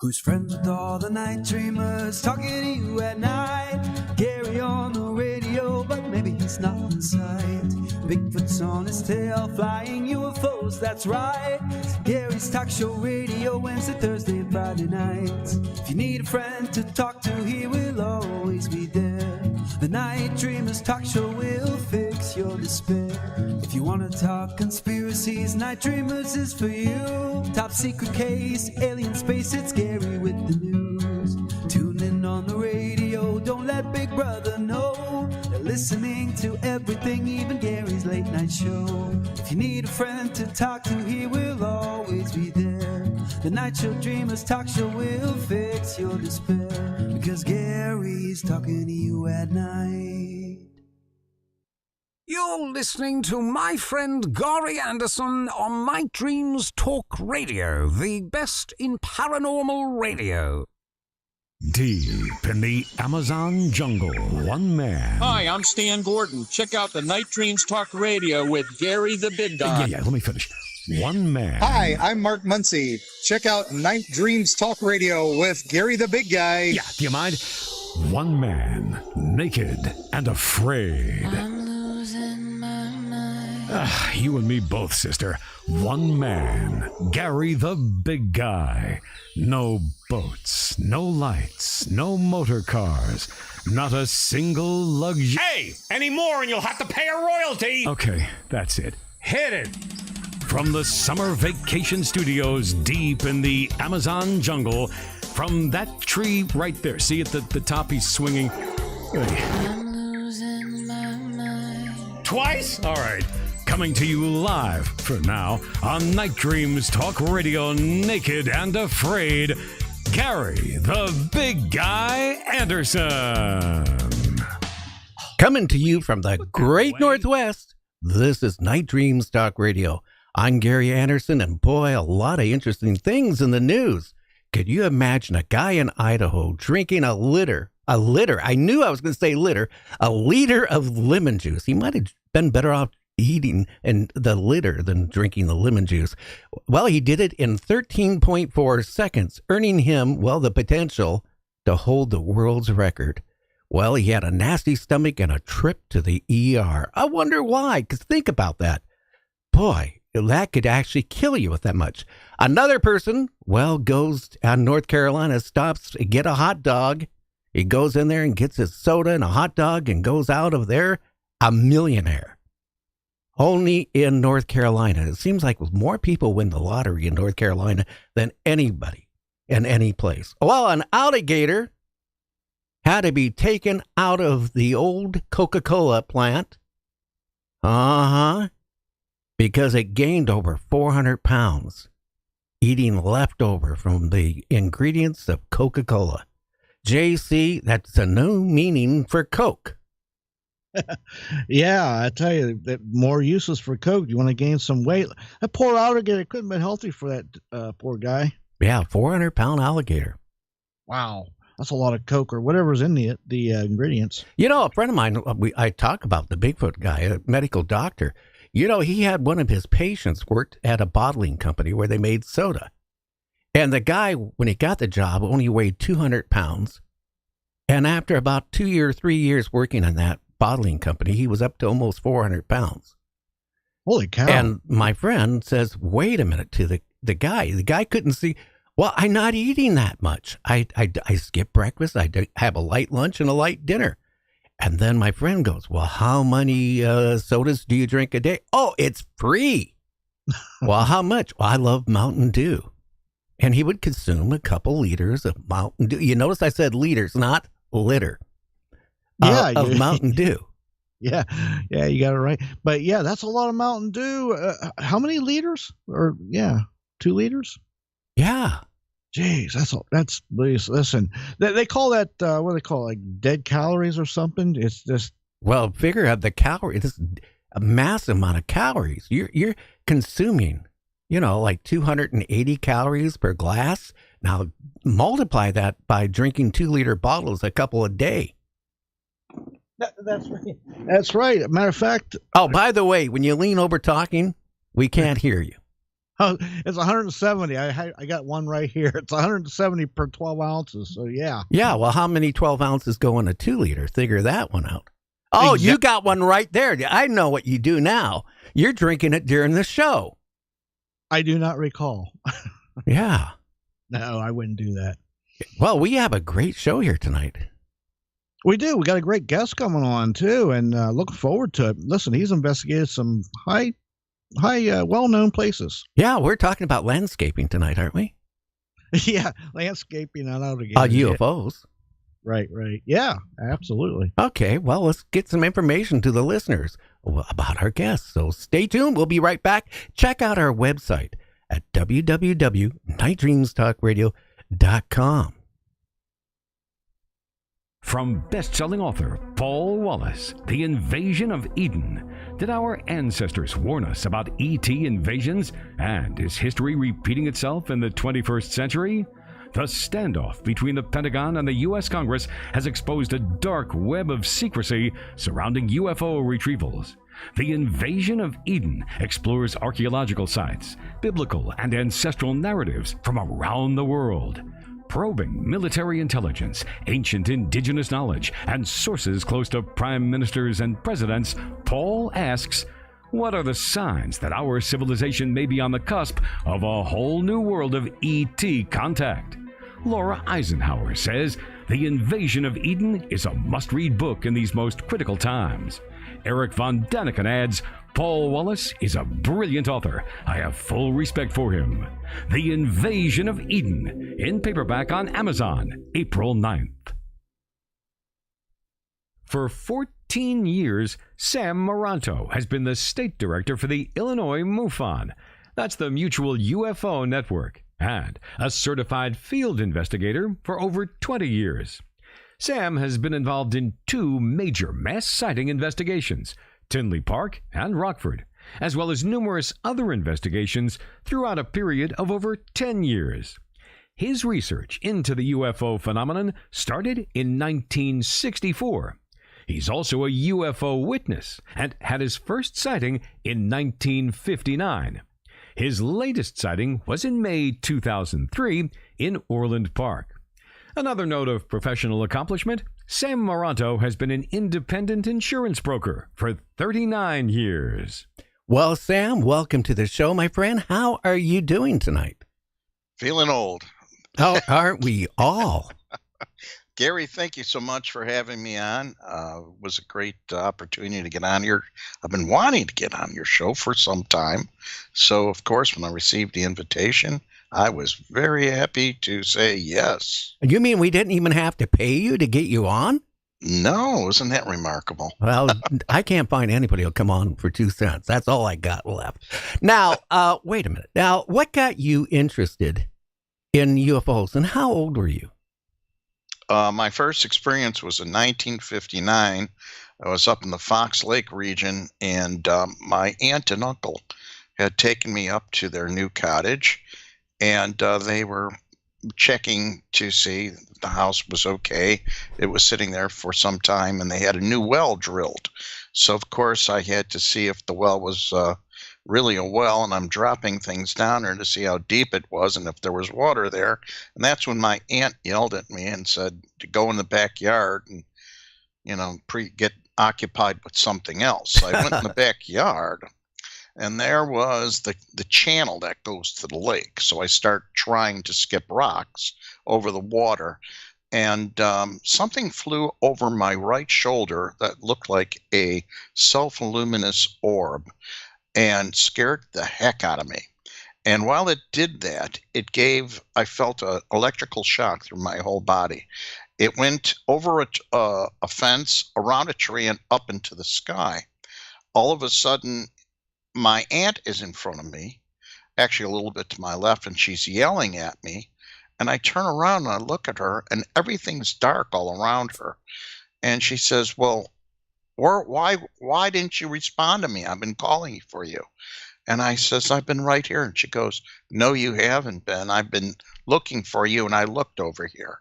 Who's friends with all the night dreamers, talking to you at night. Gary on the radio, but maybe he's not in sight. Bigfoot's on his tail, flying UFOs, that's right. Gary's talk show radio, Wednesday, Thursday, and Friday nights. If you need a friend to talk to, he will always be there. The Night Dreamers talk show will fix your despair. If you want to talk conspiracies, Night Dreamers is for you. Top secret case, alien space, it's Gary with the news. Tune in on the radio, don't let Big Brother know. They're listening to everything, even Gary's late night show. If you need a friend to talk to, he will always be there. The Night Show Dreamers talk show will fix your despair, because Gary's talking to you at night. You're listening to my friend Gary Anderson on Night Dreams Talk Radio, the best in paranormal radio. Deep in the Amazon jungle, one man. Hi, I'm Stan Gordon. Check out the Night Dreams Talk Radio with Gary the Big Guy. Yeah, let me finish. One man. Hi, I'm Mark Muncy. Check out Night Dreams Talk Radio with Gary the Big Guy. Yeah, do you mind? One man, naked and afraid. I'm losing my mind. You and me both, sister. One man, Gary the Big Guy. No boats, no lights, no motor cars, not a single luxury. Hey, any more and you'll have to pay a royalty. Okay, that's it. Hit it. From the summer vacation studios deep in the Amazon jungle, from that tree right there. See at the top, he's swinging. I'm losing my mind. Twice? All right. Coming to you live, for now, on Night Dreams Talk Radio, naked and afraid, Gary the Big Guy Anderson. Coming to you from the great Northwest, this is Night Dreams Talk Radio. I'm Gary Anderson, and boy, a lot of interesting things in the news. Could you imagine a guy in Idaho drinking a liter, I knew I was going to say litter, a liter of lemon juice. He might have been better off eating and the litter than drinking the lemon juice. Well, he did it in 13.4 seconds, earning him, well, the potential to hold the world's record. Well, he had a nasty stomach and a trip to the ER. I wonder why, because think about that. Boy, that could actually kill you with that much. Another person, well, goes to North Carolina, stops to get a hot dog. He goes in there and gets his soda and a hot dog and goes out of there a millionaire. Only in North Carolina. It seems like more people win the lottery in North Carolina than anybody in any place. Well, an alligator had to be taken out of the old Coca-Cola plant. Because it gained over 400 pounds eating leftover from the ingredients of Coca-Cola. JC, that's a new meaning for Coke. Yeah, I tell you, that more useless for Coke. You want to gain some weight. That poor alligator couldn't have been healthy for that poor guy. Yeah, 400-pound alligator. Wow. That's a lot of Coke or whatever's in the ingredients. You know, a friend of mine, I talk about the Bigfoot guy, a medical doctor. You know, he had one of his patients worked at a bottling company where they made soda. And the guy, when he got the job, only weighed 200 pounds. And after about 2 or 3 years working in that bottling company, he was up to almost 400 pounds. Holy cow. And my friend says, wait a minute, to the guy. The guy couldn't see, well, I'm not eating that much. I skip breakfast. I have a light lunch and a light dinner. And then my friend goes, well, how many sodas do you drink a day? Oh, it's free. Well, how much? Well, I love Mountain Dew. And he would consume a couple liters of Mountain Dew. You notice I said liters, not liter. Of Mountain Dew. Yeah, you got it right. But yeah, that's a lot of Mountain Dew. How many liters? 2 liters? Yeah. Jeez, listen. They call that what do they call it, like dead calories or something? It's just, well, figure out the calories. It's a massive amount of calories. You're consuming, like 280 calories per glass. Now multiply that by drinking 2-liter bottles a couple a day. That's right. That's right. Matter of fact. Oh, by the way, when you lean over talking, we can't hear you. Oh, it's 170. I got one right here. It's 170 per 12 ounces. So yeah. Yeah. Well, how many 12 ounces go in a 2 liter? Figure that one out. Oh, you got one right there. I know what you do now. You're drinking it during the show. I do not recall. Yeah. No, I wouldn't do that. Well, we have a great show here tonight. We do. We got a great guest coming on too, and look forward to it. Listen, he's investigated some high, well-known places. Yeah, we're talking about landscaping tonight, aren't we? Yeah, landscaping and alligators. UFOs. Right. Yeah, absolutely. Okay, well, let's get some information to the listeners about our guests. So stay tuned. We'll be right back. Check out our website at www.nightdreamstalkradio.com. From best-selling author Paul Wallace, The Invasion of Eden. Did our ancestors warn us about ET invasions? And is history repeating itself in the 21st century? The standoff between the Pentagon and the U.S. Congress has exposed a dark web of secrecy surrounding UFO retrievals. The Invasion of Eden explores archaeological sites, biblical and ancestral narratives from around the world. Probing military intelligence, ancient indigenous knowledge, and sources close to prime ministers and presidents, Paul asks, what are the signs that our civilization may be on the cusp of a whole new world of ET contact? Laura Eisenhower says The Invasion of Eden is a must-read book in these most critical times. Eric von Daniken adds, Paul Wallace is a brilliant author. I have full respect for him. The Invasion of Eden, in paperback on Amazon, April 9th. For 14 years, Sam Maranto has been the state director for the Illinois MUFON. That's the Mutual UFO Network, and a certified field investigator for over 20 years. Sam has been involved in 2 major mass sighting investigations, Tinley Park and Rockford, as well as numerous other investigations throughout a period of over 10 years. His research into the UFO phenomenon started in 1964. He's also a UFO witness and had his first sighting in 1959. His latest sighting was in May 2003 in Orland Park. Another note of professional accomplishment, Sam Maranto has been an independent insurance broker for 39 years. Well, Sam, welcome to the show, my friend. How are you doing tonight? Feeling old. Oh, aren't we all? Gary, thank you so much for having me on. It was a great opportunity to get on here. I've been wanting to get on your show for some time. So, of course, when I received the invitation, I was very happy to say yes. You mean we didn't even have to pay you to get you on? No, isn't that remarkable? Well, I can't find anybody who'll come on for 2 cents. That's all I got left. Now, wait a minute. Now, what got you interested in UFOs, and how old were you? My first experience was in 1959. I was up in the Fox Lake region, and my aunt and uncle had taken me up to their new cottage, and they were checking to see the house was okay. It was sitting there for some time, and they had a new well drilled. So, of course, I had to see if the well was really a well, and I'm dropping things down there to see how deep it was and if there was water there. And that's when my aunt yelled at me and said to go in the backyard and, get occupied with something else. I went in the backyard, and there was the channel that goes to the lake. So I start trying to skip rocks over the water, and something flew over my right shoulder that looked like a self-luminous orb and scared the heck out of me. And while it did that, I felt an electrical shock through my whole body. It went over a fence, around a tree, and up into the sky. All of a sudden, my aunt is in front of me, actually a little bit to my left, and she's yelling at me. And I turn around and I look at her, and everything's dark all around her. And she says, well, why didn't you respond to me? I've been calling for you. And I says, I've been right here. And she goes, no, you haven't been. I've been looking for you, and I looked over here.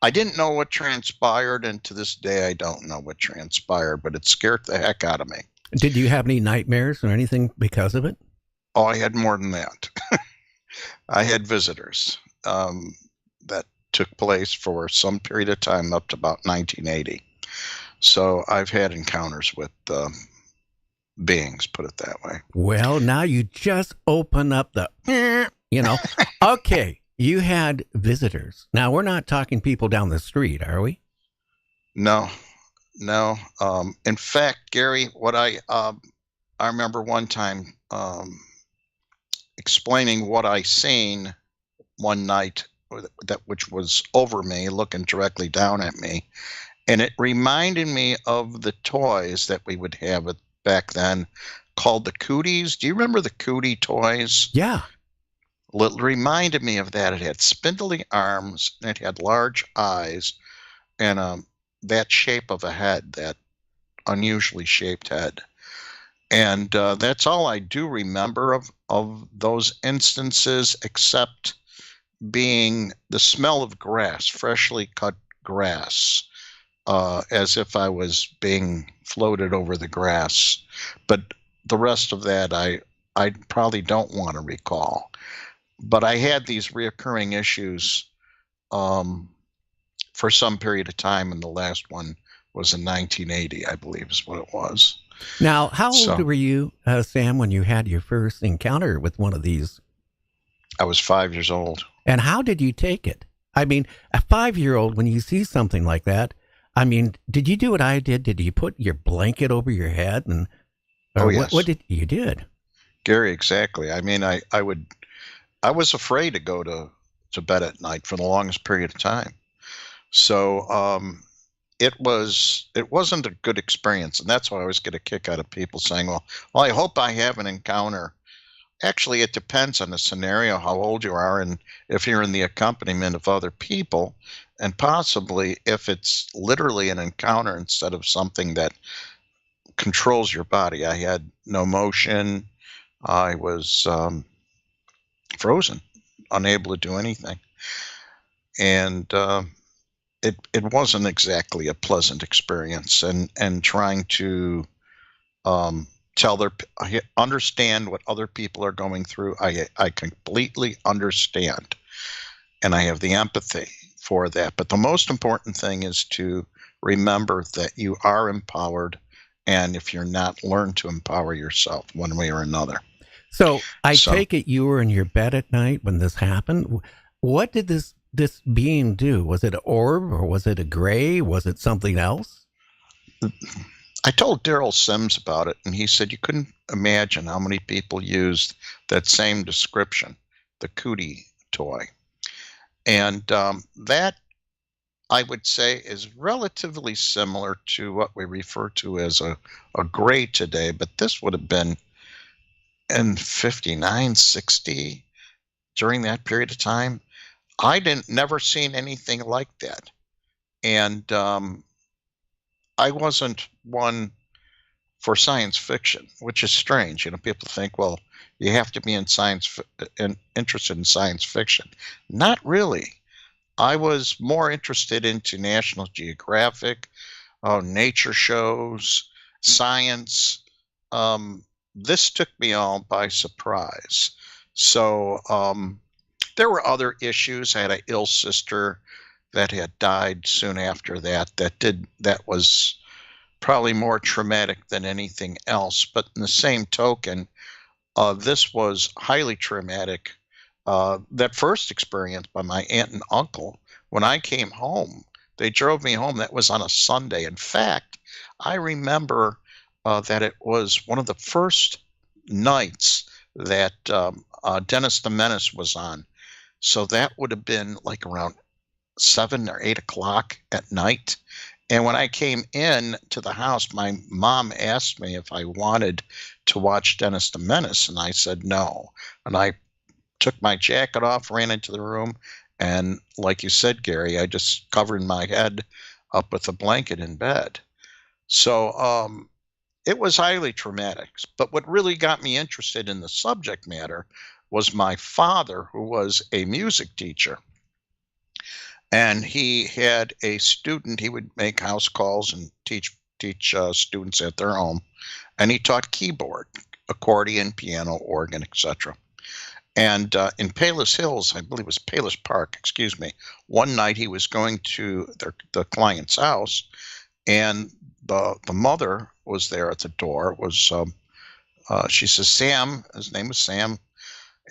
I didn't know what transpired, and to this day, I don't know what transpired, but it scared the heck out of me. Did you have any nightmares or anything because of it? Oh, I had more than that. I had visitors that took place for some period of time up to about 1980. So I've had encounters with beings, put it that way. Well, now you just open up the, Okay, you had visitors. Now, we're not talking people down the street, are we? No. In fact, Gary, what I remember one time explaining what I seen one night, which was over me, looking directly down at me, and it reminded me of the toys that we would have back then, called the cooties. Do you remember the cootie toys? Yeah. Well, it reminded me of that. It had spindly arms, and it had large eyes, and that shape of a head, that unusually shaped head. And that's all I do remember of those instances, except being the smell of grass, freshly cut grass, as if I was being floated over the grass. But the rest of that, I probably don't want to recall. But I had these reoccurring issues for some period of time, and the last one was in 1980, I believe is what it was. Now, how old were you, Sam, when you had your first encounter with one of these? I was 5 years old. And how did you take it? I mean, a 5-year-old, when you see something like that, I mean, did you do what I did? Did you put your blanket over your head? Yes. What did you did? Gary, exactly. I mean, I was afraid to go to bed at night for the longest period of time. So it wasn't a good experience, and that's why I always get a kick out of people saying, well, I hope I have an encounter. Actually, it depends on the scenario, how old you are, and if you're in the accompaniment of other people, and possibly if it's literally an encounter instead of something that controls your body. I had no motion. I was frozen, unable to do anything. And it wasn't exactly a pleasant experience. And trying to understand what other people are going through, I completely understand. And I have the empathy for that. But the most important thing is to remember that you are empowered. And if you're not, learn to empower yourself one way or another. So I take it you were in your bed at night when this happened. What did this being do? Was it an orb, or was it a gray? Was it something else? I told Daryl Sims about it, and he said you couldn't imagine how many people used that same description, the cootie toy. And that, I would say, is relatively similar to what we refer to as a gray today, but this would have been in 59, 60, during that period of time. I never seen anything like that. And I wasn't one for science fiction, which is strange. People think, well, you have to be interested in science fiction. Not really. I was more interested into National Geographic, nature shows, science. This took me all by surprise. So there were other issues. I had an ill sister that had died soon after that. That was probably more traumatic than anything else. But in the same token, this was highly traumatic. That first experience by my aunt and uncle, when I came home, they drove me home. That was on a Sunday. In fact, I remember that it was one of the first nights that Dennis the Menace was on. So that would have been like around 7 or 8 o'clock at night. And when I came in to the house, my mom asked me if I wanted to watch Dennis the Menace, and I said no. And I took my jacket off, ran into the room, and like you said, Gary, I just covered my head up with a blanket in bed. So it was highly traumatic. But what really got me interested in the subject matter was my father, who was a music teacher. And he had a student. He would make house calls and teach students at their home. And he taught keyboard. accordion, piano, organ, etc. And in Palos Hills, I believe it was Palos Park, excuse me, one night he was going to the client's house, and the mother was there at the door. It was she says, Sam, his name was Sam,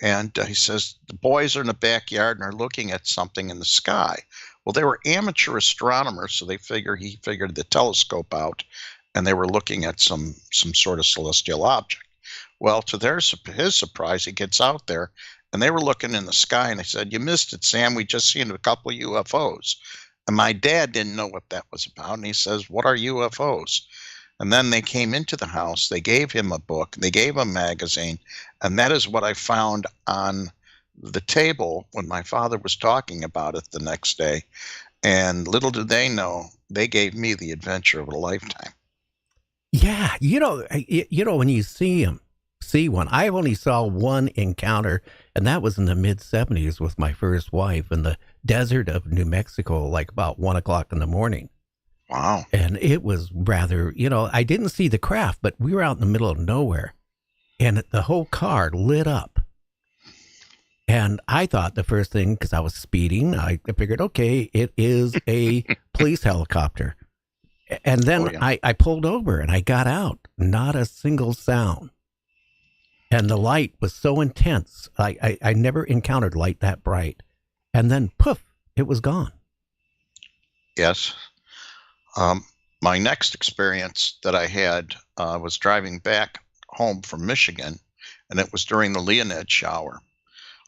and he says, the boys are in the backyard and are looking at something in the sky. Well, they were amateur astronomers, so he figured the telescope out, and they were looking at some sort of celestial object. Well, to his surprise, he gets out there, and they were looking in the sky, and they said, you missed it, Sam. We just seen a couple of UFOs. And my dad didn't know what that was about, and he says, what are UFOs? And then they came into the house. They gave him a book. They gave him a magazine, and that is what I found on the table when my father was talking about it the next day. And little did they know, they gave me the adventure of a lifetime. Yeah, when you see one. I only saw one encounter, and that was in the mid-'70s with my first wife in the desert of New Mexico, like about 1 o'clock in the morning. Wow. And it was rather, I didn't see the craft, but we were out in the middle of nowhere, and the whole car lit up. And I thought the first thing, because I was speeding, I figured, okay, it is a police helicopter. And then I pulled over and I got out, not a single sound. And the light was so intense. I never encountered light that bright. And then poof, it was gone. Yes. My next experience that I had was driving back home from Michigan, and it was during the Leonid shower.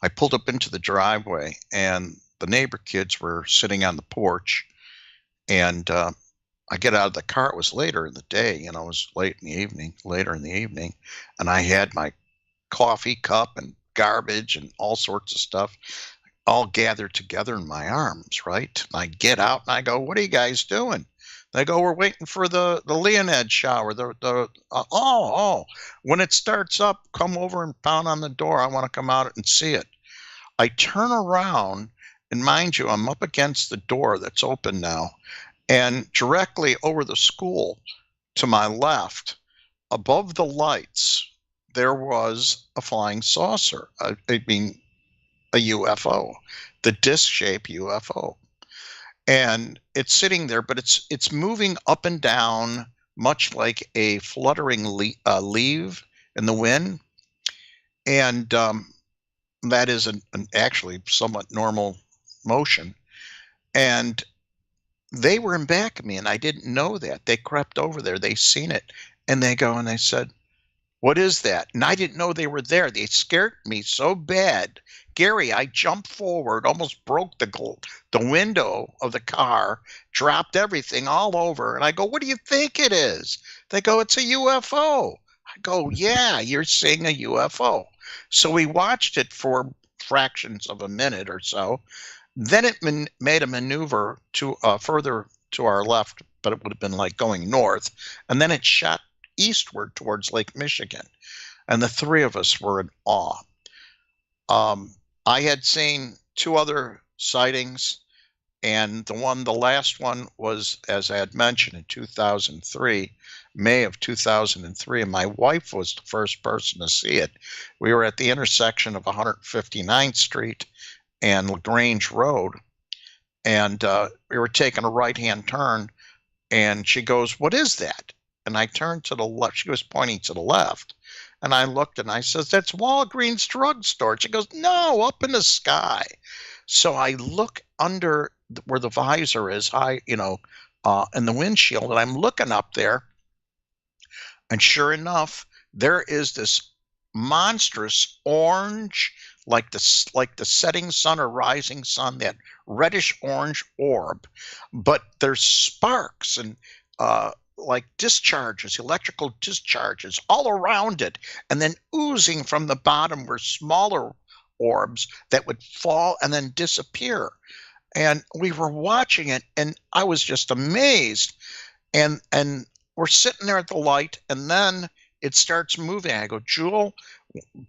I pulled up into the driveway, and the neighbor kids were sitting on the porch, and I get out of the car. It was later in the day, it was later in the evening, and I had my coffee cup and garbage and all sorts of stuff all gathered together in my arms, right? And I get out and I go, what are you guys doing? They go, we're waiting for the Leonid shower. When it starts up, come over and pound on the door. I want to come out and see it. I turn around, and mind you, I'm up against the door that's open now, and directly over the school to my left, above the lights, there was a flying saucer. A UFO, the disc-shaped UFO. And it's sitting there, but it's moving up and down, much like a fluttering leaf in the wind. And that is an actually somewhat normal motion. And they were in back of me, and I didn't know that. They crept over there. They seen it. And they go and they said, what is that? And I didn't know they were there. They scared me so bad. Gary, I jumped forward, almost broke the window of the car, dropped everything all over. And I go, what do you think it is? They go, it's a UFO. I go, yeah, you're seeing a UFO. So we watched it for fractions of a minute or so. Then it made a maneuver to further to our left, but it would have been like going north. And then it shot eastward towards Lake Michigan. And the three of us were in awe. I had seen two other sightings, and the last one was, as I had mentioned, in 2003, May of 2003, and my wife was the first person to see it. We were at the intersection of 159th Street and LaGrange Road, and we were taking a right-hand turn, and she goes, what is that? And I turned to the left. She was pointing to the left. And I looked and I says, that's Walgreens drugstore. She goes, no, up in the sky. So I look under where the visor is high, in the windshield, and I'm looking up there. And sure enough, there is this monstrous orange, like the setting sun or rising sun, that reddish orange orb. But there's sparks and like discharges, electrical discharges all around it, and then oozing from the bottom were smaller orbs that would fall and then disappear. And we were watching it, and I was just amazed. And we're sitting there at the light, and then it starts moving. I go, Jewel,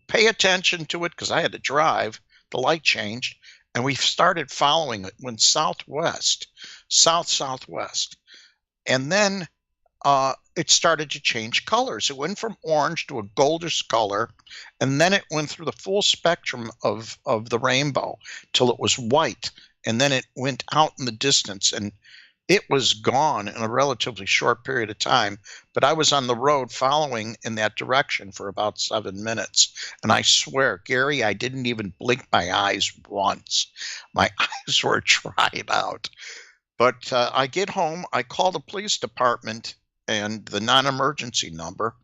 pay attention to it, because I had to drive. The light changed, and we started following it. Went southwest. And then it started to change colors. It went from orange to a goldish color, and then it went through the full spectrum of the rainbow till it was white, and then it went out in the distance, and it was gone in a relatively short period of time. But I was on the road following in that direction for about 7 minutes, and I swear, Gary, I didn't even blink my eyes once. My eyes were dried out. But I get home, I call the police department and the non-emergency number,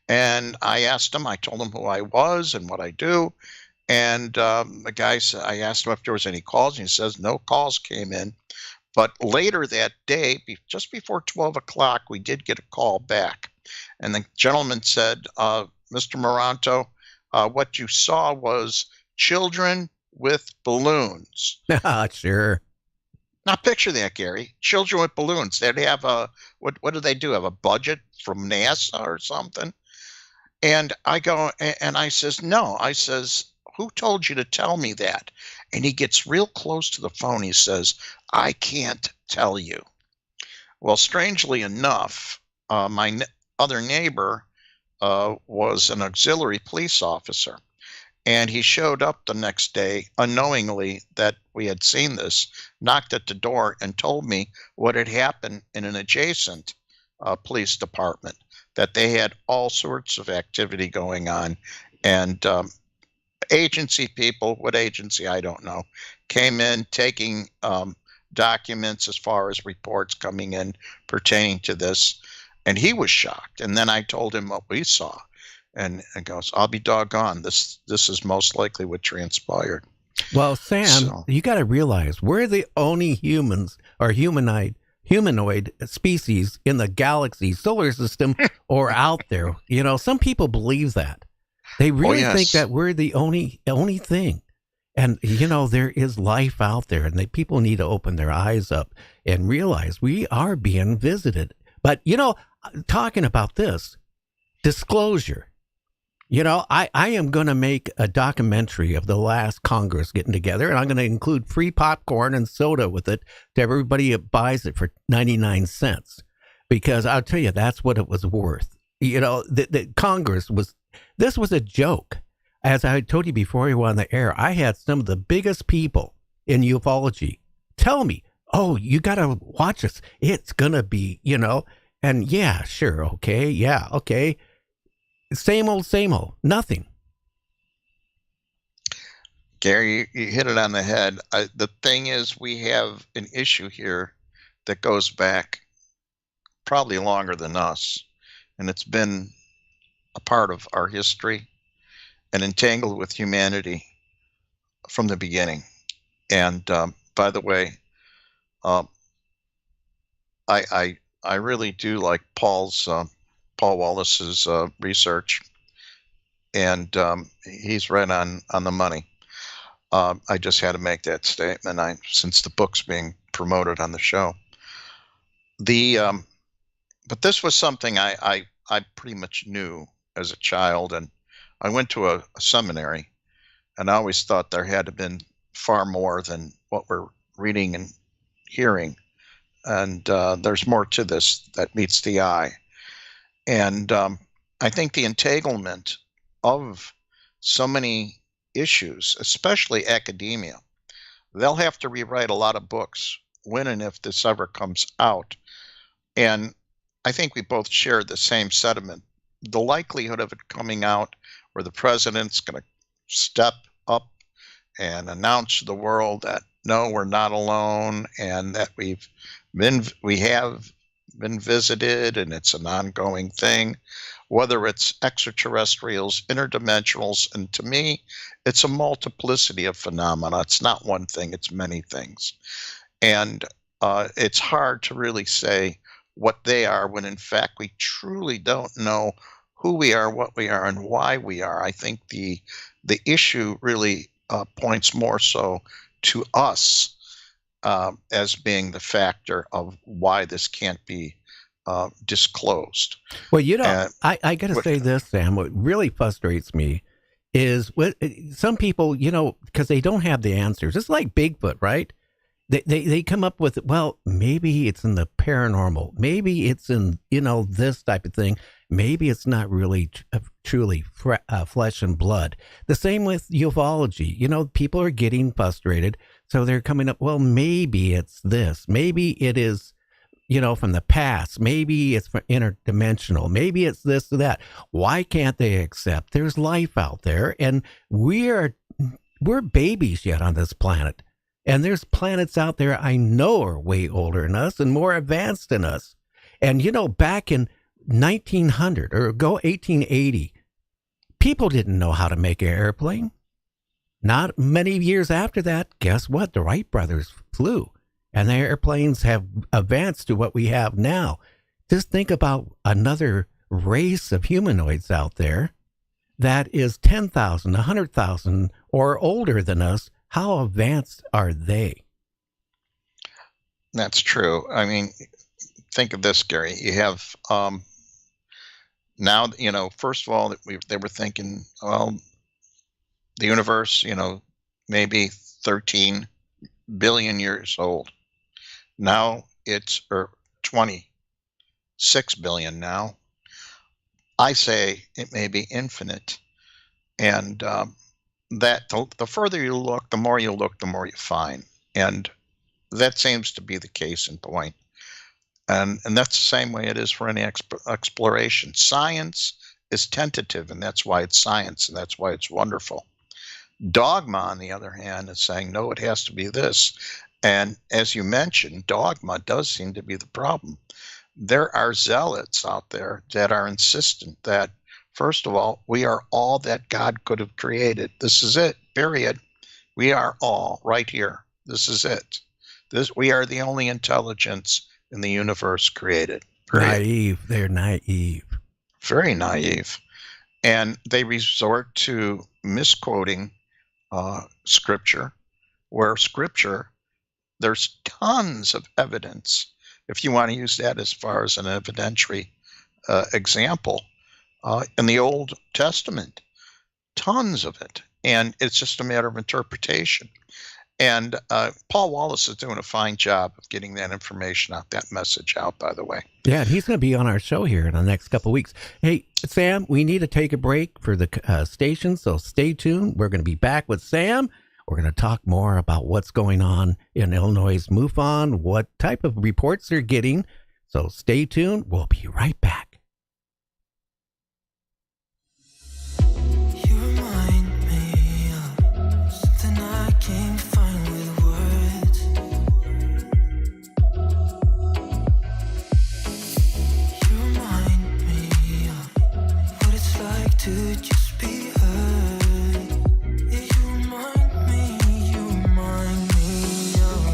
and I asked them, I told them who I was and what I do, and the guy said, I asked him if there was any calls, and he says no calls came in. But later that day, just before 12 o'clock, we did get a call back, and the gentleman said, Mr. Maranto, what you saw was children with balloons. Sure. Now picture that, Gary. Children with balloons. They'd have what do they do? Have a budget from NASA or something? And I go, and I says, no. I says, who told you to tell me that? And he gets real close to the phone. He says, I can't tell you. Well, strangely enough, my other neighbor was an auxiliary police officer. And he showed up the next day unknowingly that we had seen this, knocked at the door, and told me what had happened in an adjacent police department, that they had all sorts of activity going on. And agency people, what agency, I don't know, came in taking documents as far as reports coming in pertaining to this. And he was shocked. And then I told him what we saw. And goes, I'll be doggone. This is most likely what transpired. Well, Sam, you got to realize we're the only humans or humanoid species in the galaxy, solar system, or out there. You know, some people believe that. They really think that we're the only thing. And, you know, there is life out there, and people need to open their eyes up and realize we are being visited. But, you know, talking about this, disclosure. You know, I am going to make a documentary of the last Congress getting together, and I'm going to include free popcorn and soda with it to everybody that buys it for 99 cents. Because I'll tell you, that's what it was worth. You know, the Congress this was a joke. As I told you before you were on the air, I had some of the biggest people in ufology tell me, oh, you got to watch this. It's going to be, you know, and yeah, sure. Okay. Yeah. Okay. Same old, nothing. Gary, you hit it on the head. The thing is, we have an issue here that goes back probably longer than us, and it's been a part of our history and entangled with humanity from the beginning. And by the way, I really do like Paul Wallace's research, and he's right on the money. I just had to make that statement since the book's being promoted on the show. But this was something I pretty much knew as a child, and I went to a seminary, and I always thought there had to have been far more than what we're reading and hearing, and there's more to this that meets the eye. And I think the entanglement of so many issues, especially academia, they'll have to rewrite a lot of books when and if this ever comes out. And I think we both share the same sentiment. The likelihood of it coming out where the president's going to step up and announce to the world that, no, we're not alone, and that we have been visited, and it's an ongoing thing, whether it's extraterrestrials, interdimensionals, and to me, it's a multiplicity of phenomena. It's not one thing, it's many things. And it's hard to really say what they are when in fact we truly don't know who we are, what we are, and why we are. I think the issue really points more so to us as being the factor of why this can't be disclosed. Well, you know, I got to say this, Sam. What really frustrates me is some people, you know, because they don't have the answers. It's like Bigfoot, right? They come up with, well, maybe it's in the paranormal. Maybe it's in, this type of thing. Maybe it's not really truly flesh and blood. The same with ufology. People are getting frustrated. So they're coming up, well, maybe it's this. Maybe it is, from the past. Maybe it's interdimensional. Maybe it's this or that. Why can't they accept there's life out there? And we're babies yet on this planet. And there's planets out there I know are way older than us and more advanced than us. And, back in 1900 or 1880, people didn't know how to make an airplane. Not many years after that, guess what? The Wright brothers flew. And the airplanes have advanced to what we have now. Just think about another race of humanoids out there that is 10,000, 100,000 or older than us. How advanced are they? That's true. I mean, think of this, Gary. You have now, first of all, they were thinking, well, the universe, maybe 13 billion years old. Now it's 26 billion now. I say it may be infinite. And that the further you look, the more you look, the more you find. And that seems to be the case in point. And that's the same way it is for any exploration. Science is tentative, and that's why it's science, and that's why it's wonderful. Dogma, on the other hand, is saying, no, it has to be this. And as you mentioned, dogma does seem to be the problem. There are zealots out there that are insistent that, first of all, we are all that God could have created. This is it, period. We are all right here. This is it. We are the only intelligence in the universe created. Period. Naive. They're naive. Very naive. And they resort to misquoting Scripture, where Scripture, there's tons of evidence, if you want to use that as far as an evidentiary example, in the Old Testament, tons of it. And it's just a matter of interpretation. And Paul Wallace is doing a fine job of getting that information out, that message out, by the way. Yeah, he's going to be on our show here in the next couple of weeks. Hey, Sam, we need to take a break for the station, so stay tuned. We're going to be back with Sam. We're going to talk more about what's going on in Illinois' MUFON, what type of reports they're getting. So stay tuned. We'll be right back. To just be heard. You remind me, you remind me of,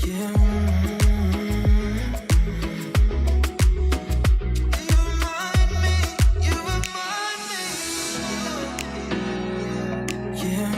yeah. You remind me, yeah.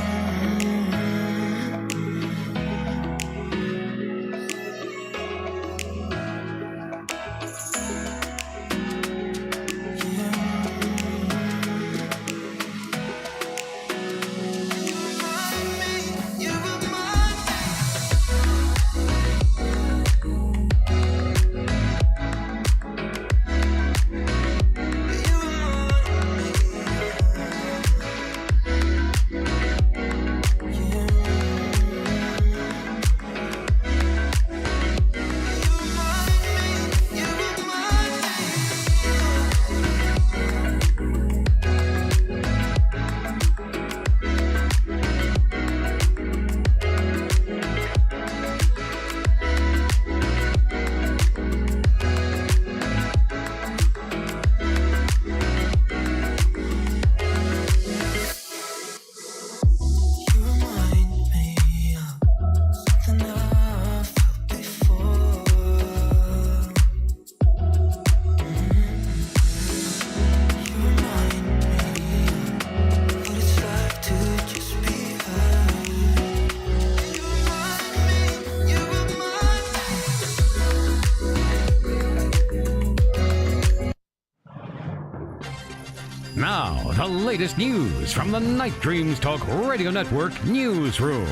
Now, the latest news from the Night Dreams Talk Radio Network newsroom.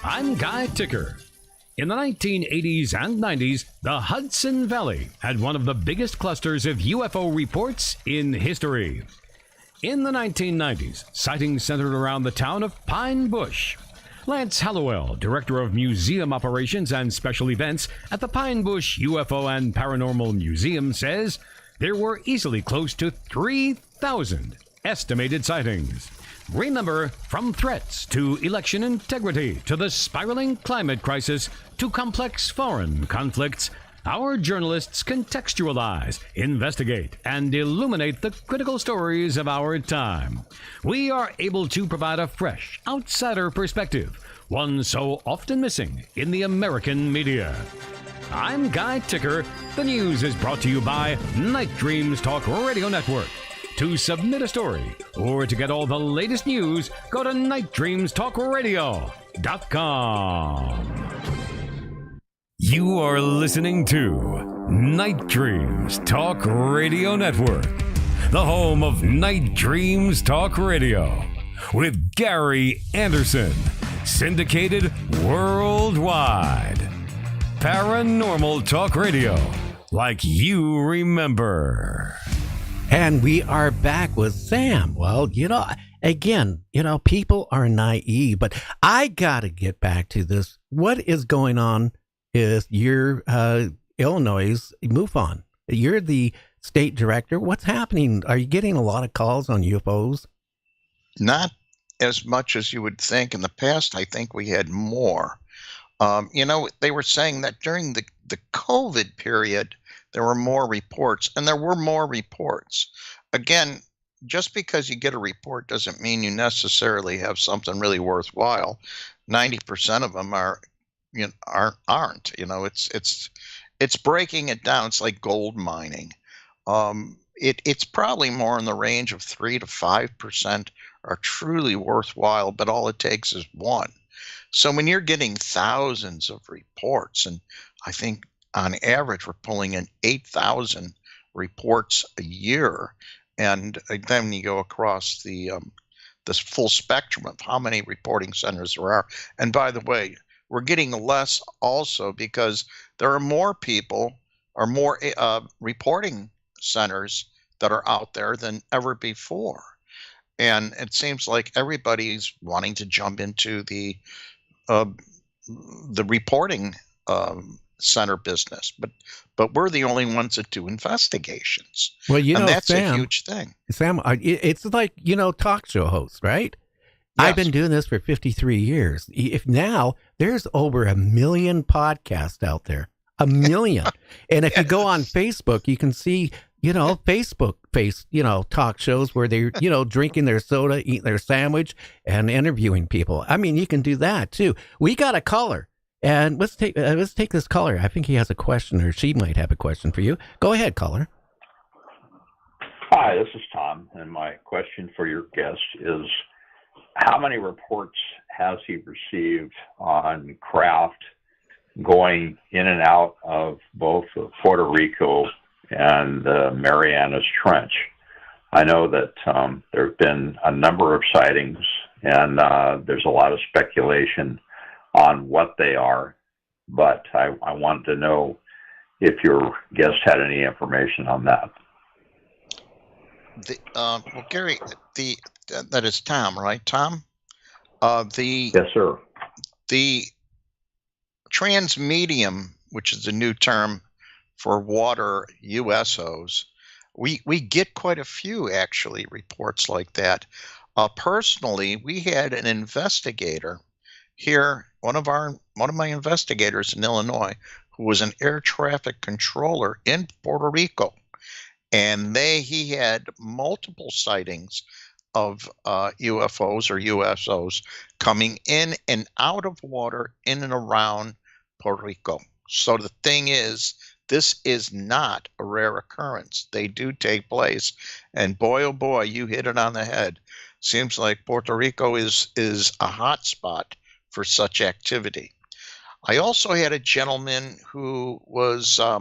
I'm Guy Ticker. In the 1980s and 90s, the Hudson Valley had one of the biggest clusters of UFO reports in history. In the 1990s, sightings centered around the town of Pine Bush. Lance Hallowell, Director of Museum Operations and Special Events at the Pine Bush UFO and Paranormal Museum, says there were easily close to 3,000 estimated sightings. Remember, from threats to election integrity to the spiraling climate crisis to complex foreign conflicts, our journalists contextualize, investigate, and illuminate the critical stories of our time. We are able to provide a fresh, outsider perspective, one so often missing in the American media. I'm Guy Ticker. The news is brought to you by Night Dreams Talk Radio Network. To submit a story or to get all the latest news, go to nightdreamstalkradio.com. You are listening to Night Dreams Talk Radio Network, the home of Night Dreams Talk Radio, with Gary Anderson, syndicated worldwide. Paranormal Talk Radio, like you remember. And we are back with Sam. Well, again, people are naive, but I got to get back to this. What is going on is your Illinois MUFON. You're the state director. What's happening? Are you getting a lot of calls on UFOs? Not as much as you would think. In the past, I think we had more. They were saying that during the COVID period, there were more reports, and there were more reports. Again, just because you get a report doesn't mean you necessarily have something really worthwhile. 90% of them aren't. It's breaking it down. It's like gold mining. It's probably more in the range of 3 to 5% are truly worthwhile, but all it takes is one. So when you're getting thousands of reports, and I think on average we're pulling in 8,000 reports a year, and then you go across this full spectrum of how many reporting centers there are. And by the way, we're getting less also because there are more people or more reporting centers that are out there than ever before. And it seems like everybody's wanting to jump into the reporting center business, but we're the only ones that do investigations. Well, and that's Sam, a huge thing. Sam, it's like talk show host, right? Yes. I've been doing this for 53 years. If now there's over 1 million podcasts out there, 1 million, and if you go on Facebook, you can see talk shows where they're drinking their soda, eating their sandwich, and interviewing people. I mean, you can do that too. We got a caller. And let's take this caller. I think he has a question, or she might have a question for you. Go ahead, caller. Hi, this is Tom, and my question for your guest is, how many reports has he received on craft going in and out of both Puerto Rico and the Marianas Trench? I know that there have been a number of sightings, and there's a lot of speculation on what they are, but I wanted to know if your guest had any information on that. Well, Gary, that is Tom, right? Tom? Yes, sir. The transmedium, which is a new term for water USOs, we get quite a few actually reports like that. Personally, we had an investigator here, one of my investigators in Illinois, who was an air traffic controller in Puerto Rico, and he had multiple sightings of UFOs or USOs coming in and out of water in and around Puerto Rico. So the thing is, this is not a rare occurrence. They do take place, and boy, oh boy, you hit it on the head. Seems like Puerto Rico is a hot spot for such activity. I also had a gentleman who was, I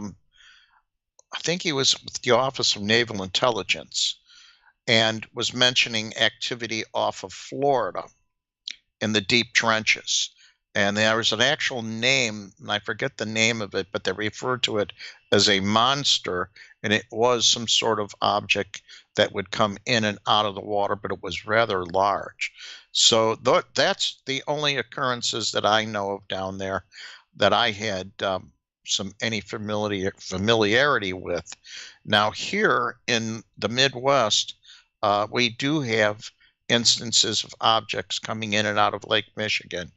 think he was with the Office of Naval Intelligence, and was mentioning activity off of Florida in the deep trenches. And there was an actual name, and I forget the name of it, but they referred to it as a monster, and it was some sort of object that would come in and out of the water, but it was rather large. So that's the only occurrences that I know of down there that I had any familiarity with. Now here in the Midwest, we do have instances of objects coming in and out of Lake Michigan,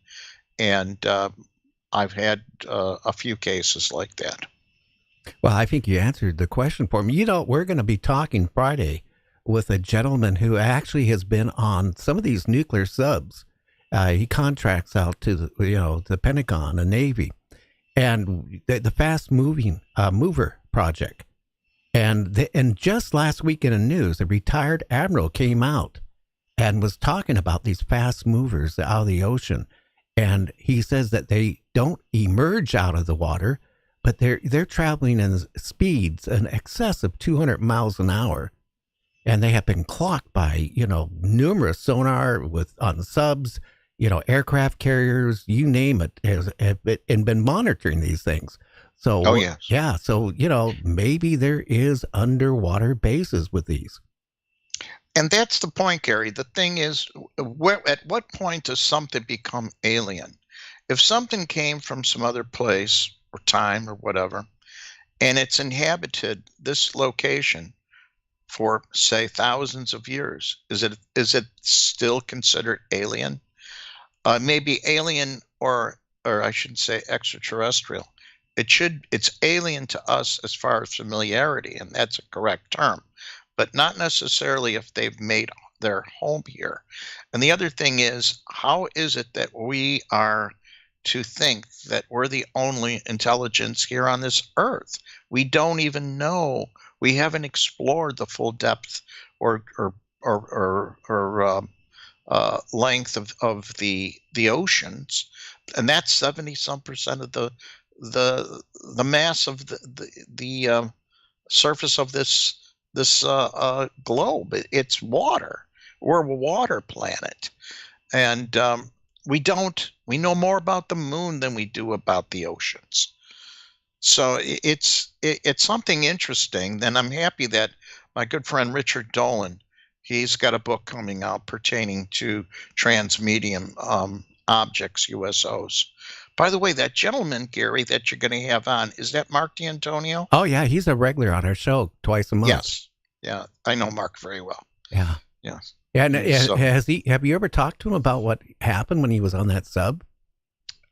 and I've had a few cases like that. Well, I think you answered the question for me. We're going to be talking Friday with a gentleman who actually has been on some of these nuclear subs. He contracts out to the Pentagon, the Navy, and the fast moving mover project. And just last week in the news, a retired admiral came out and was talking about these fast movers out of the ocean. And he says that they don't emerge out of the water, but they're traveling in speeds in excess of 200 miles an hour. And they have been clocked by, numerous sonar on subs, aircraft carriers, you name it, and been monitoring these things. So, oh, yes. Yeah. So, maybe there is underwater bases with these. And that's the point, Gary. The thing is, at what point does something become alien? If something came from some other place or time or whatever, and it's inhabited this location for, say, thousands of years, is it still considered alien? Maybe alien, or I should say extraterrestrial. It's alien to us as far as familiarity, and that's a correct term, but not necessarily if they've made their home here. And the other thing is, how is it that we are to think that we're the only intelligence here on this earth? We don't even know. We haven't explored the full depth or length of the oceans, and that's 70-some% of the mass of the surface of this globe. It's water. We're a water planet, and we know more about the moon than we do about the oceans. So it's something interesting, and I'm happy that my good friend Richard Dolan, he's got a book coming out pertaining to transmedium objects, USOs. By the way, that gentleman, Gary, that you're going to have on, is that Mark D'Antonio? Oh, yeah, he's a regular on our show twice a month. Yes. Yeah, I know Mark very well. Yeah. Yes. Yeah, and have you ever talked to him about what happened when he was on that sub?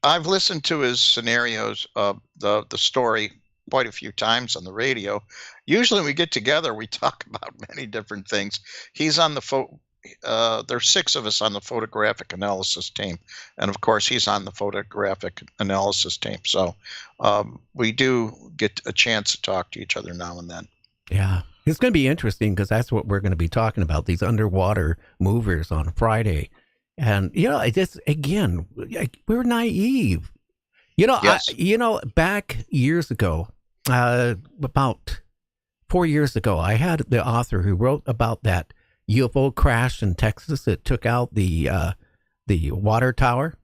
I've listened to his scenarios of the story quite a few times on the radio. Usually when we get together, we talk about many different things. He's on there's 6 of us on the photographic analysis team. And of course, he's on the photographic analysis team. So we do get a chance to talk to each other now and then. Yeah. It's going to be interesting because that's what we're going to be talking about, these underwater movers on Friday. And, again, we're naive. Yes. Back years ago, about 4 years ago, I had the author who wrote about that UFO crash in Texas that took out the water tower.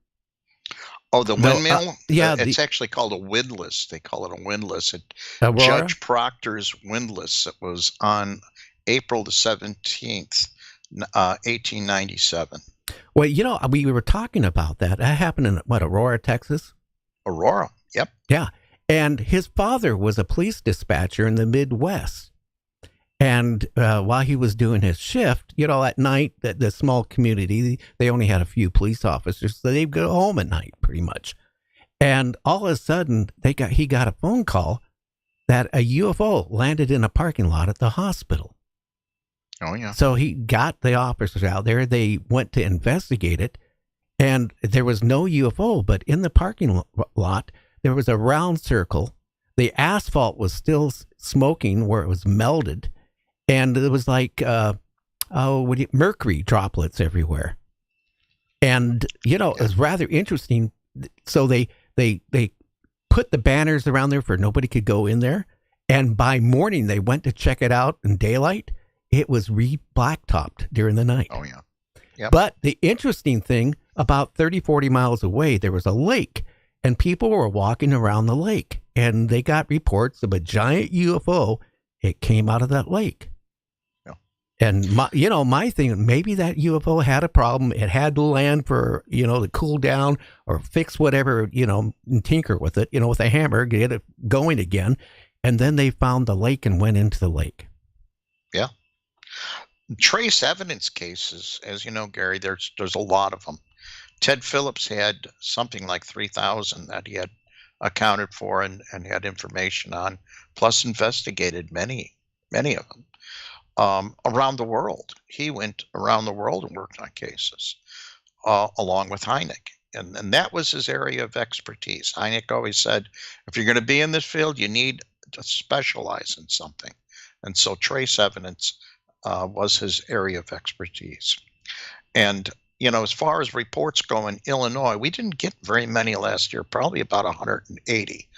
Oh, the windmill? Yeah. It's actually called a windlass. They call it a windlass. Aurora? Judge Proctor's windlass. It was on April the 17th, 1897. Well, we were talking about that. That happened in, Aurora, Texas? Aurora, yep. Yeah. And his father was a police dispatcher in the Midwest. And while he was doing his shift, at night, the small community, they only had a few police officers, so they'd go home at night pretty much. And all of a sudden, he got a phone call that a UFO landed in a parking lot at the hospital. Oh, yeah. So he got the officers out there. They went to investigate it, and there was no UFO, but in the parking lot, there was a round circle. The asphalt was still smoking where it was melted. And it was like, mercury droplets everywhere. And, it was rather interesting. So they put the banners around there for nobody could go in there. And by morning, they went to check it out in daylight. It was blacktopped during the night. Oh, yeah. Yep. But the interesting thing about 30, 40 miles away, there was a lake, and people were walking around the lake, and they got reports of a giant UFO. It came out of that lake. And my thing, maybe that UFO had a problem. It had to land for, to cool down or fix whatever, and tinker with it, with a hammer, get it going again. And then they found the lake and went into the lake. Yeah. Trace evidence cases, as you know, Gary, there's a lot of them. Ted Phillips had something like 3,000 that he had accounted for and had information on, plus investigated many of them. Around the world. He went around the world and worked on cases, along with Hynek. And that was his area of expertise. Hynek always said, if you're going to be in this field, you need to specialize in something. And so trace evidence was his area of expertise. And, as far as reports go in Illinois, we didn't get very many last year, probably about 180.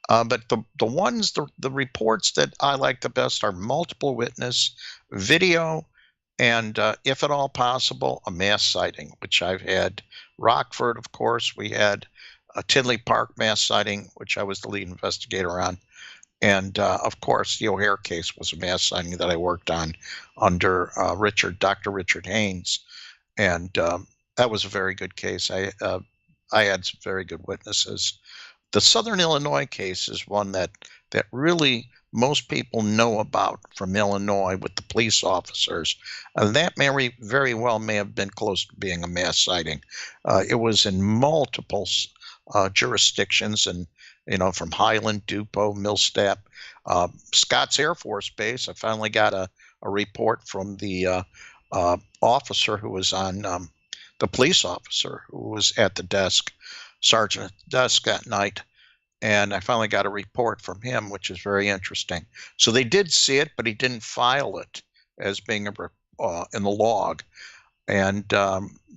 But the reports that I like the best are multiple witness, video, and if at all possible, a mass sighting, which I've had. Rockford, of course, we had a Tinley Park Mass sighting, which I was the lead investigator on. And of course, the O'Hare case was a mass sighting that I worked on under Dr. Richard Haynes. And that was a very good case. I had some very good witnesses. The Southern Illinois case is one that really most people know about from Illinois with the police officers. That very well may have been close to being a mass sighting. It was in multiple jurisdictions, and from Highland, Dupo, Millstap, Scotts Air Force Base. I finally got a report from the officer who was on the police officer who was at the desk. Sergeant at the desk that night, and I finally got a report from him, which is very interesting. So they did see it, but he didn't file it as being in the log, and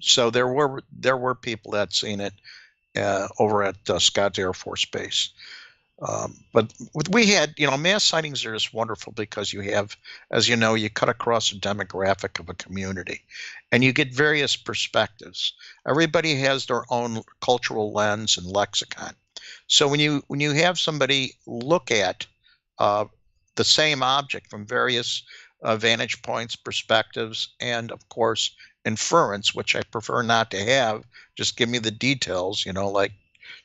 so there were people that seen it over at Scotts Air Force Base. But we had, mass sightings are just wonderful because you have, as you know, you cut across a demographic of a community and you get various perspectives. Everybody has their own cultural lens and lexicon. So when you have somebody look at the same object from various vantage points, perspectives, and of course, inference, which I prefer not to have, just give me the details, like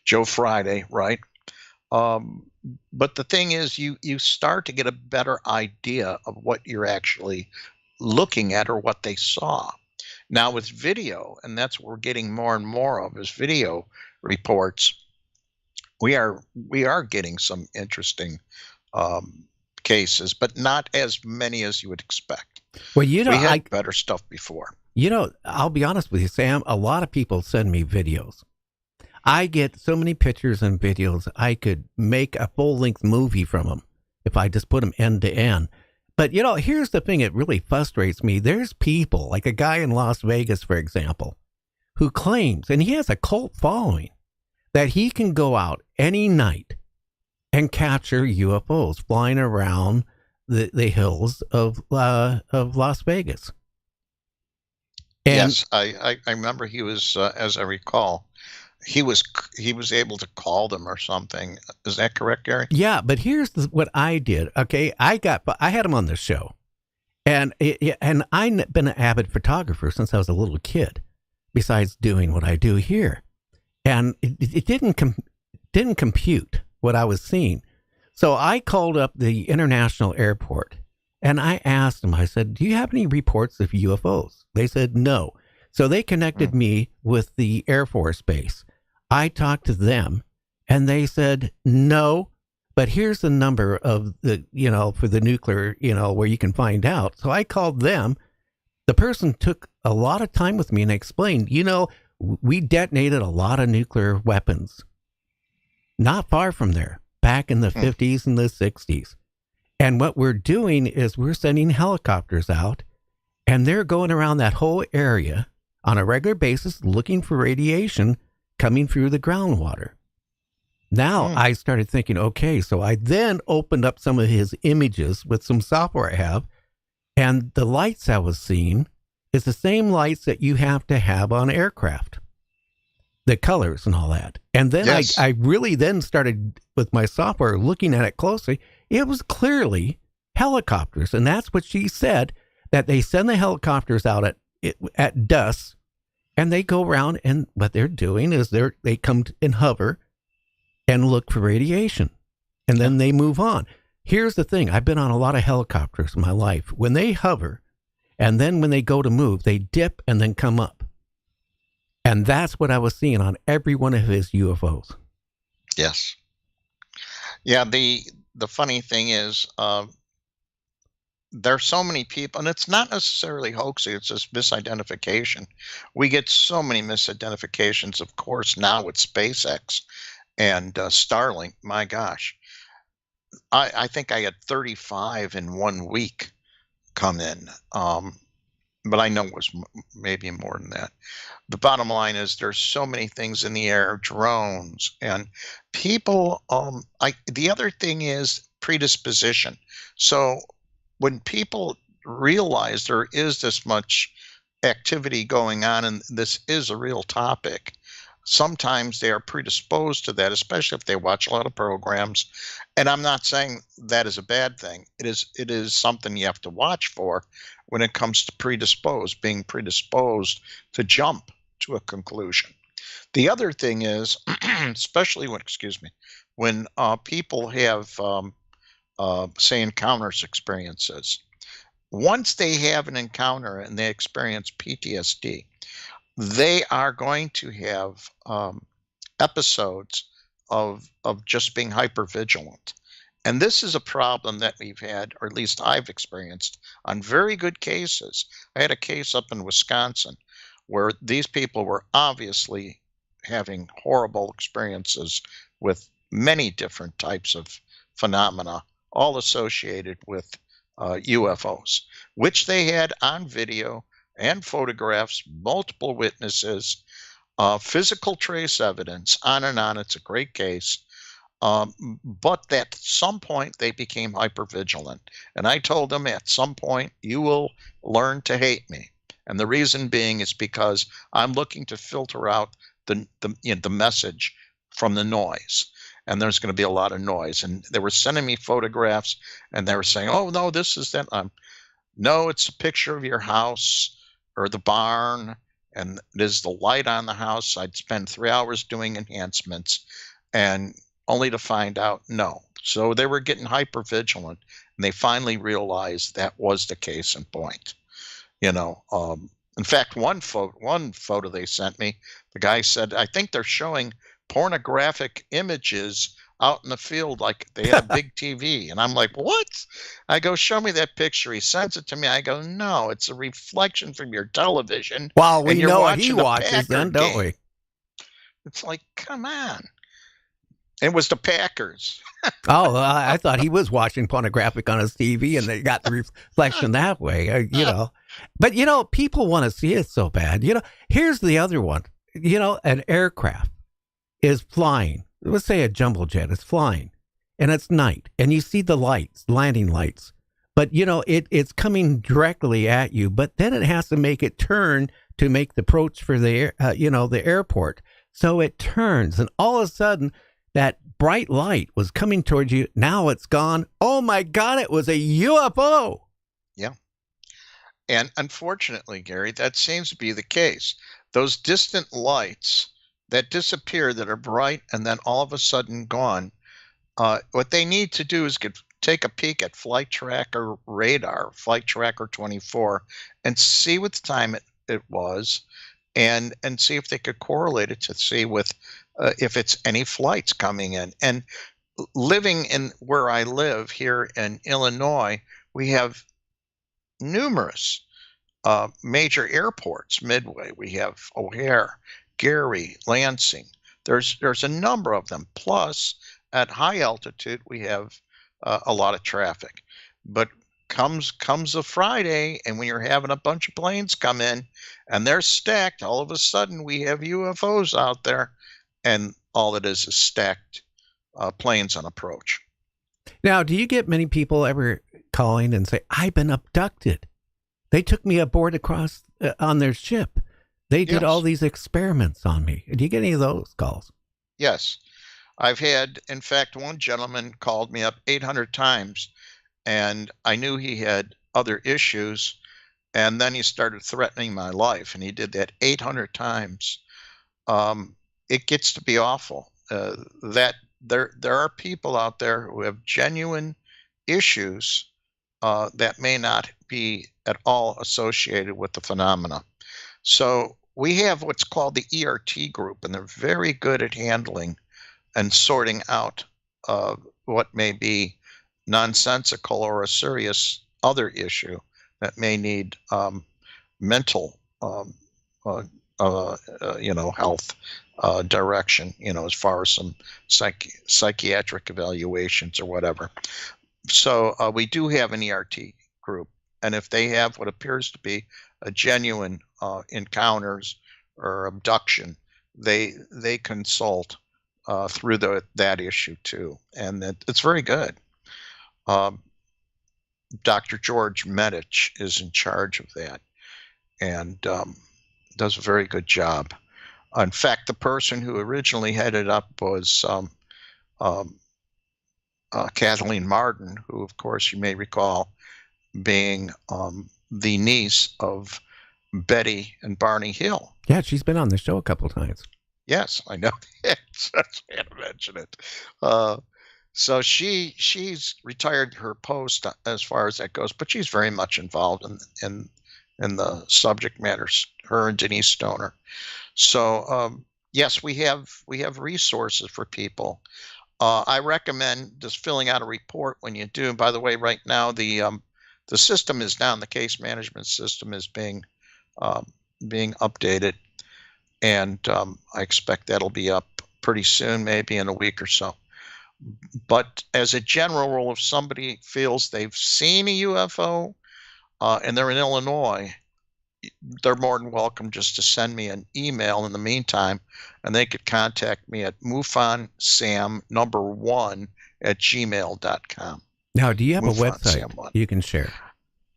Joe Friday, right? But the thing is, you start to get a better idea of what you're actually looking at or what they saw. Now with video, and that's what we're getting more and more of, is video reports. We are getting some interesting cases, but not as many as you would expect. Well, we had better stuff before. I'll be honest with you, Sam. A lot of people send me videos. I get so many pictures and videos, I could make a full-length movie from them if I just put them end to end. But, here's the thing that really frustrates me. There's people, like a guy in Las Vegas, for example, who claims, and he has a cult following, that he can go out any night and capture UFOs flying around the hills of Las Vegas. And yes, I remember he was, as I recall, he was able to call them or something. Is that correct, Gary? Yeah, but here's what I did. Okay, I had him on the show, and I've been an avid photographer since I was a little kid. Besides doing what I do here, and it didn't compute what I was seeing. So I called up the international airport and I asked them. I said, "Do you have any reports of UFOs?" They said no. So they connected me with the Air Force Base. I talked to them and they said, no, but here's the number of the, for the nuclear, where you can find out. So I called them. The person took a lot of time with me and explained, we detonated a lot of nuclear weapons not far from there, back in the 50s and the 60s. And what we're doing is we're sending helicopters out and they're going around that whole area on a regular basis looking for radiation coming through the groundwater. Now I started thinking, okay, so I then opened up some of his images with some software I have, and the lights I was seeing is the same lights that you have to have on aircraft. the colors and all that. And then Yes. I really then started with my software looking at it closely. It was clearly helicopters. And that's what she said, that they send the helicopters out at dusk, and they go around, and what they're doing is they come and hover and look for radiation, and then they move on. Here's the thing. I've been on a lot of helicopters in my life. When they hover, and then when they go to move, they dip and then come up. And that's what I was seeing on every one of his UFOs. Yes. Yeah, the funny thing is, there are so many people, and it's not necessarily hoaxy, it's just misidentification. We get so many misidentifications, of course, now with SpaceX and Starlink. My gosh. I think I had 35 in 1 week come in, but I know it was maybe more than that. The bottom line is there's so many things in the air, drones, and people. The other thing is predisposition. So when people realize there is this much activity going on and this is a real topic, sometimes they are predisposed to that, especially if they watch a lot of programs. And I'm not saying that is a bad thing. It is something you have to watch for when it comes to being predisposed to jump to a conclusion. The other thing is, especially when people have say encounters experiences, once they have an encounter and they experience PTSD, they are going to have episodes of just being hypervigilant. And this is a problem that we've had, or at least I've experienced, on very good cases. I had a case up in Wisconsin where these people were obviously having horrible experiences with many different types of phenomena, all associated with UFOs, which they had on video and photographs, multiple witnesses, physical trace evidence, on and on. It's a great case. But at some point, they became hypervigilant. And I told them, at some point, you will learn to hate me. And the reason being is because I'm looking to filter out the message from the noise. And there's going to be a lot of noise. And they were sending me photographs, and they were saying, oh, no, this is that. No, it's a picture of your house or the barn, and there's the light on the house. I'd spend 3 hours doing enhancements, and only to find out, no. So they were getting hypervigilant, and they finally realized that was the case in point. In fact, one photo they sent me, the guy said, I think they're showing pornographic images out in the field, like they had a big TV. And I'm like, what? I go, show me that picture. He sends it to me. I go, no, it's a reflection from your television. Well, we know what he watches then, don't we? It's like, come on. It was the Packers. Oh, I thought he was watching pornographic on his TV, and they got the reflection that way, But, people want to see it so bad. Here's the other one. An aircraft is flying. Let's say a jumbo jet is flying, and it's night, and you see the lights, landing lights. But, it's coming directly at you, but then it has to make it turn to make the approach for the airport. So it turns, and all of a sudden, that bright light was coming towards you. Now it's gone. Oh my God, it was a UFO. Yeah. And unfortunately, Gary, that seems to be the case. Those distant lights that disappear, that are bright and then all of a sudden gone, what they need to do is take a peek at Flight Tracker radar, Flight Tracker 24, and see what time it was, and see if they could correlate it to see with if it's any flights coming in. And living in where I live here in Illinois, we have numerous major airports. Midway, we have O'Hare, Gary, Lansing. There's a number of them. Plus, at high altitude, we have a lot of traffic. But comes a Friday, and when you're having a bunch of planes come in, and they're stacked, all of a sudden we have UFOs out there, and all it is stacked planes on approach. Now, do you get many people ever calling and say, I've been abducted? They took me aboard across on their ship. They did Yes. all these experiments on me. Do you get any of those calls? Yes. I've had, in fact, one gentleman called me up 800 times, and I knew he had other issues, and then he started threatening my life, and he did that 800 times. It gets to be awful. That there are people out there who have genuine issues that may not be at all associated with the phenomena. So we have what's called the ERT group, and they're very good at handling and sorting out what may be nonsensical or a serious other issue that may need mental, health direction, as far as some psychiatric evaluations or whatever. So we do have an ERT group, and if they have what appears to be a genuine encounters or abduction, they consult through that issue too, and it's very good. Dr. George Medich is in charge of that, and does a very good job. In fact, the person who originally headed up was Kathleen Martin, who, of course, you may recall being the niece of Betty and Barney Hill. Yeah, she's been on the show a couple of times. Yes, I know. That's why I had to mention it. So she's retired her post as far as that goes, but she's very much involved in the subject matters. Her and Denise Stoner. So yes, we have resources for people. I recommend just filling out a report when you do. By the way, right now the system is down. The case management system is being updated, and I expect that'll be up pretty soon, maybe in a week or so. But as a general rule, if somebody feels they've seen a UFO and they're in Illinois, they're more than welcome just to send me an email in the meantime, and they could contact me at mufonsam1@gmail.com. Now, do you have a MUFON website Sam1. you can share?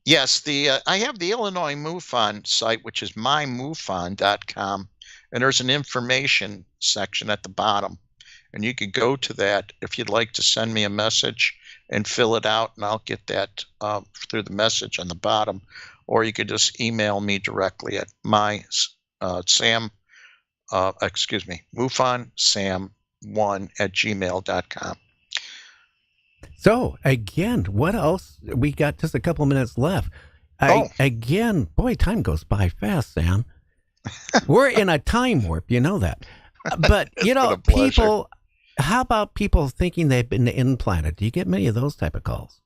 Yes, I have the Illinois MUFON site, which is mymufon.com, and there's an information section at the bottom, and you could go to that if you'd like to send me a message and fill it out, and I'll get that through the message on the bottom, or you could just email me directly at mufonsam1@gmail.com. So, again, what else? We got just a couple minutes left. Again, boy, time goes by fast, Sam. We're in a time warp, you know that. But, people, how about people thinking they've been implanted? Do you get many of those type of calls?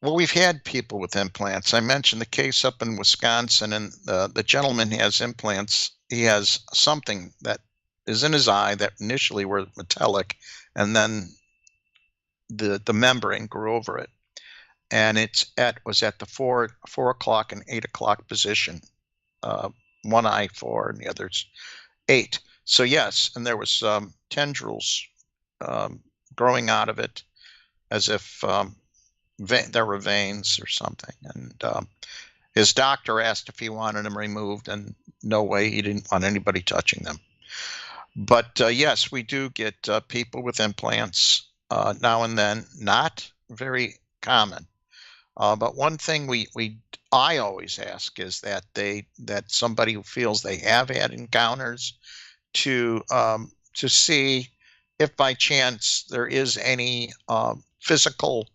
Well, we've had people with implants. I mentioned the case up in Wisconsin, and the gentleman has implants. He has something that is in his eye that initially were metallic, and then the membrane grew over it, and was at the 4 o'clock and 8 o'clock position. One eye 4 and the other's 8. So yes, and there was tendrils growing out of it, as if there were veins or something. And his doctor asked if he wanted them removed, and no way, he didn't want anybody touching them. But yes, we do get people with implants now and then. Not very common. But one thing I always ask is that somebody who feels they have had encounters to see if by chance there is any physical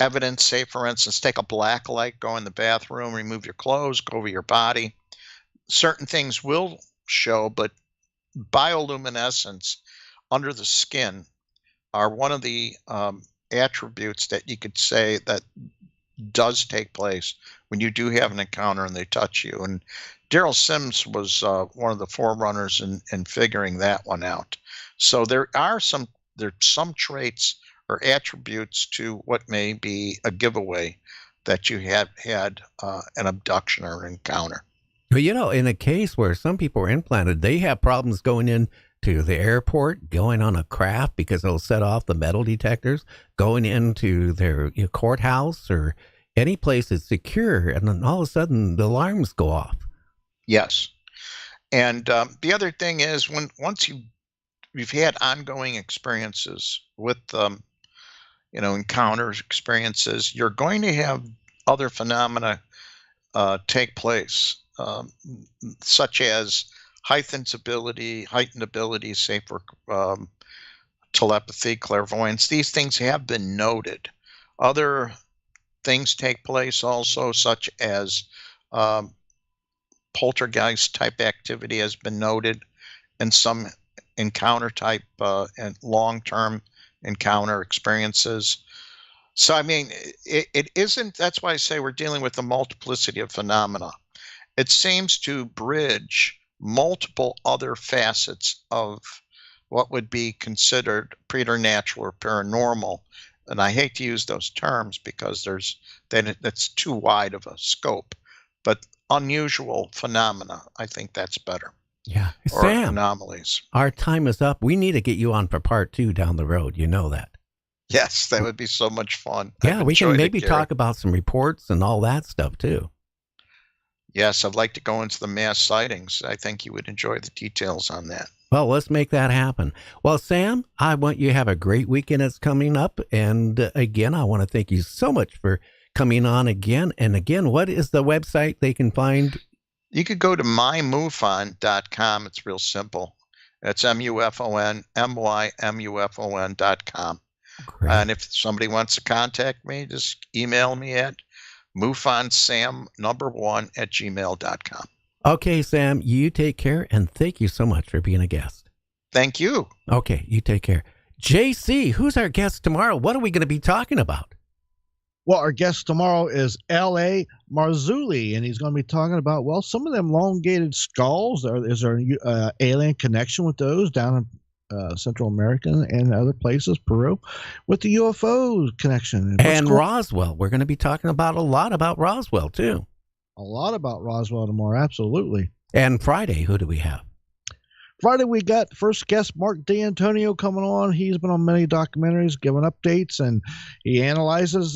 evidence. Say, for instance, take a black light, go in the bathroom, remove your clothes, go over your body. Certain things will show, but bioluminescence under the skin are one of the attributes that you could say that does take place when you do have an encounter and they touch you. And Daryl Sims was one of the forerunners in figuring that one out. So there's some traits or attributes to what may be a giveaway that you have had an abduction or an encounter. Well, in a case where some people are implanted, they have problems going in to the airport, going on a craft because they'll set off the metal detectors, going into their courthouse or any place that's secure, and then all of a sudden the alarms go off. Yes. And the other thing is once you've had ongoing experiences with encounters, experiences, you're going to have other phenomena take place, such as heightened ability, say for telepathy, clairvoyance. These things have been noted. Other things take place also, such as poltergeist type activity has been noted, and some encounter type and long-term encounter experiences. So, I mean, it isn't, that's why I say we're dealing with a multiplicity of phenomena. It seems to bridge multiple other facets of what would be considered preternatural or paranormal. And I hate to use those terms because that's too wide of a scope. But unusual phenomena, I think that's better. Yeah. Or Sam, anomalies. our time is up. We need to get you on for part 2 down the road. You know that. Yes, that would be so much fun. Yeah, I've we can enjoyed it, maybe Gary. talk about some reports and all that stuff too. Yes, I'd like to go into the mass sightings. I think you would enjoy the details on that. Well, let's make that happen. Well, Sam, I want you to have a great weekend that's coming up. And again, I want to thank you so much for coming on again. And again, what is the website they can find? You could go to mymufon.com. It's real simple. It's MUFON.com. Great. And if somebody wants to contact me, just email me at mufonsam1@gmail.com. Okay, Sam, you take care. And thank you so much for being a guest. Thank you. Okay, you take care. JC, who's our guest tomorrow? What are we going to be talking about? Well, our guest tomorrow is L.A. Marzulli, and he's going to be talking about, well, some of them elongated skulls. Is there an alien connection with those down in Central America and other places, Peru, with the UFO connection? And Roswell. We're going to be talking about a lot about Roswell, too. A lot about Roswell tomorrow, absolutely. And Friday, who do we have? Friday, we got first guest Mark D'Antonio coming on. He's been on many documentaries, giving updates, and he analyzes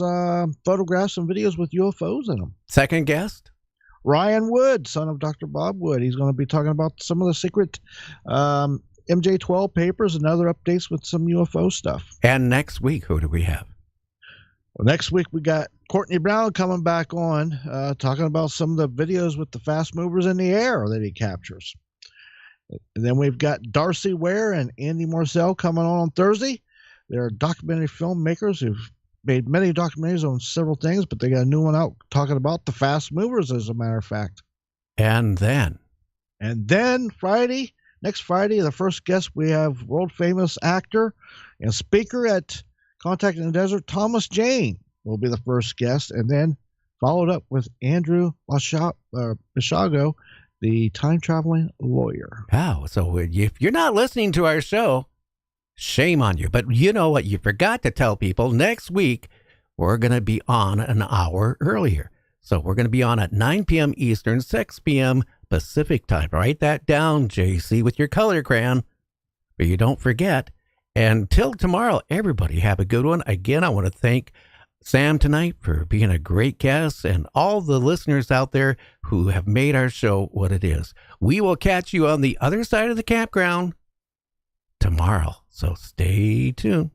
photographs and videos with UFOs in them. Second guest? Ryan Wood, son of Dr. Bob Wood. He's going to be talking about some of the secret MJ12 papers and other updates with some UFO stuff. And next week, who do we have? Well, next week, we got Courtney Brown coming back on, talking about some of the videos with the fast movers in the air that he captures. And then we've got Darcy Ware and Andy Morcell coming on Thursday. They're documentary filmmakers who've made many documentaries on several things, but they got a new one out talking about the fast movers, as a matter of fact. And then next Friday, the first guest, we have world-famous actor and speaker at Contact in the Desert, Thomas Jane will be the first guest, and then followed up with Andrew Bishago, the time-traveling lawyer. Oh, so if you're not listening to our show, shame on you. But you know what? You forgot to tell people. Next week, we're going to be on an hour earlier. So we're going to be on at 9 p.m. Eastern, 6 p.m. Pacific time. Write that down, JC, with your color crayon, but you don't forget. And till tomorrow, everybody have a good one. Again, I want to thank Sam tonight for being a great guest and all the listeners out there who have made our show what it is. We will catch you on the other side of the campground tomorrow. So stay tuned.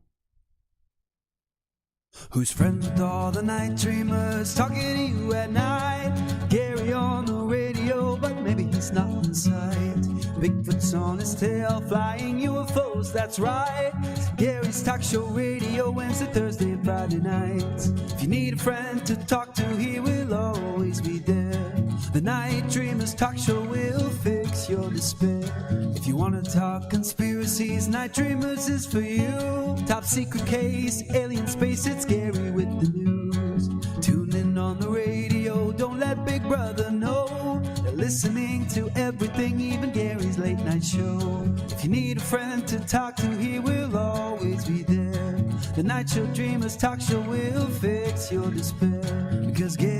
Who's friends with all the night dreamers, talking to you at night? Gary on the radio, but maybe he's not in sight. Bigfoot's on his tail, flying UFOs, that's right. Gary's talk show radio, Wednesday, Thursday, and Friday nights. If you need a friend to talk to, he will always be there. The Night Dreamers talk show will fix your despair. If you want to talk conspiracies, Night Dreamers is for you. Top secret case, alien space, it's Gary with the news. Tune in on the radio, don't let Big Brother know. They're listening to everything, even Gary's late night show. If you need a friend to talk to, he will always be there. The Night Show Dreamers talk show will fix your despair. Because Gary